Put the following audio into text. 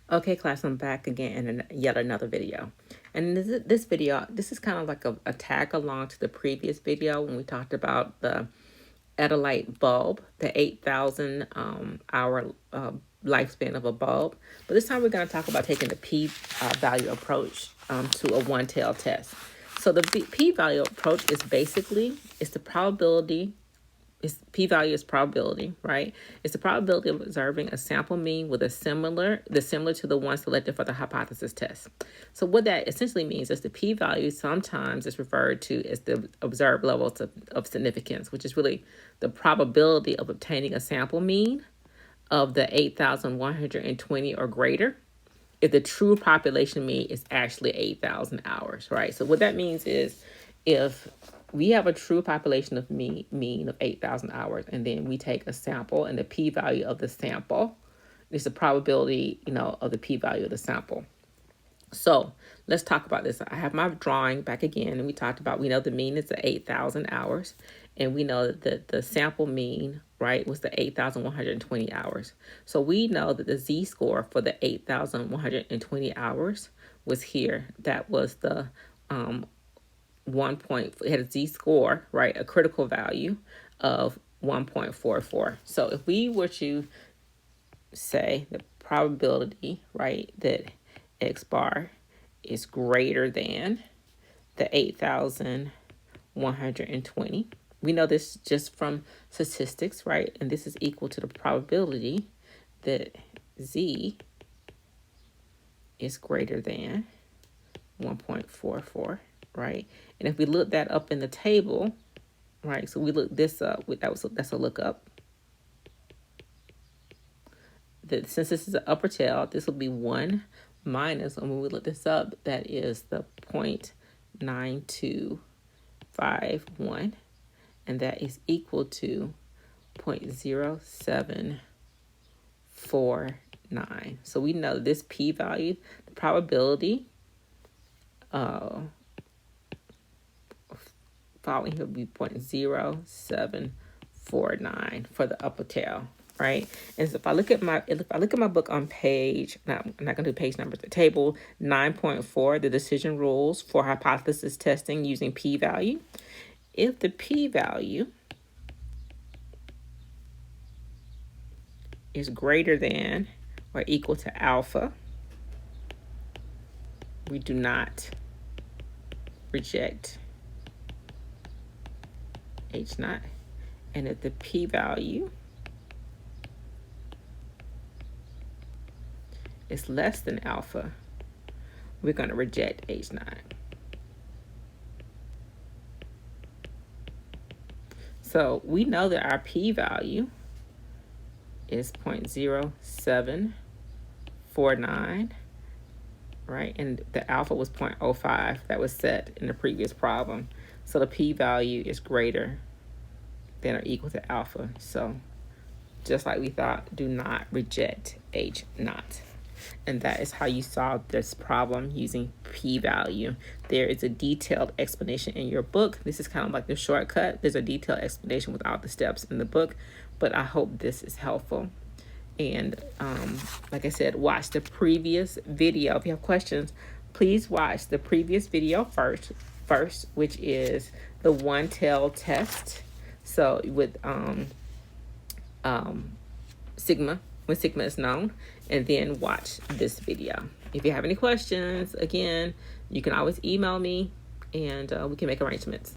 Okay, class, I'm back again in yet another video. And this video, this is kind of like a tag along to the previous video when we talked about the Edilite bulb, the 8,000 hour lifespan of a bulb. But this time we're going to talk about taking the p-value approach to a one-tail test. So the p-value approach is basically, it's the probability, p-value is probability, right? It's the probability of observing a sample mean with similar to the one selected for the hypothesis test. So what that essentially means is the p-value sometimes is referred to as the observed levels of significance, which is really the probability of obtaining a sample mean of the 8,120 or greater if the true population mean is actually 8,000 hours, right? So what that means is if we have a true population of mean of 8,000 hours, and then we take a sample, and the p-value of the sample is the probability, of the p-value of the sample. So let's talk about this. I have my drawing back again, and we talked about, we know the mean is the 8,000 hours, and we know that the sample mean, right, was the 8,120 hours. So we know that the z-score for the 8,120 hours was here. That was the it had a z-score, right, a critical value of 1.44. So if we were to say the probability, right, that X bar is greater than the 8,120, we know this just from statistics, right, and this is equal to the probability that Z is greater than 1.44. right? And if we look that up in the table, right? So we look this up. That's a lookup. Since this is an upper tail, this will be 1 minus, and when we look this up, that is the 0.9251, and that is equal to 0.0749. So we know this p-value, the probability following here would be 0.0749 for the upper tail, right? And so if I look at my book on page, I'm not gonna do page numbers, the table 9.4, the decision rules for hypothesis testing using p-value. If the p-value is greater than or equal to alpha, we do not reject H naught. And if the p-value is less than alpha, we're going to reject H naught. So we know that our p-value is 0.0749, right? And the alpha was 0.05 that was set in the previous problem. So the p-value is greater than or equal to alpha. So just like we thought, do not reject H naught. And that is how you solve this problem using p-value. There is a detailed explanation in your book. This is kind of like the shortcut. There's a detailed explanation without the steps in the book, but I hope this is helpful. And like I said, watch the previous video. If you have questions, please watch the previous video first, which is the one-tail test. So with sigma, when sigma is known, and then watch this video. If you have any questions, again, you can always email me, and we can make arrangements.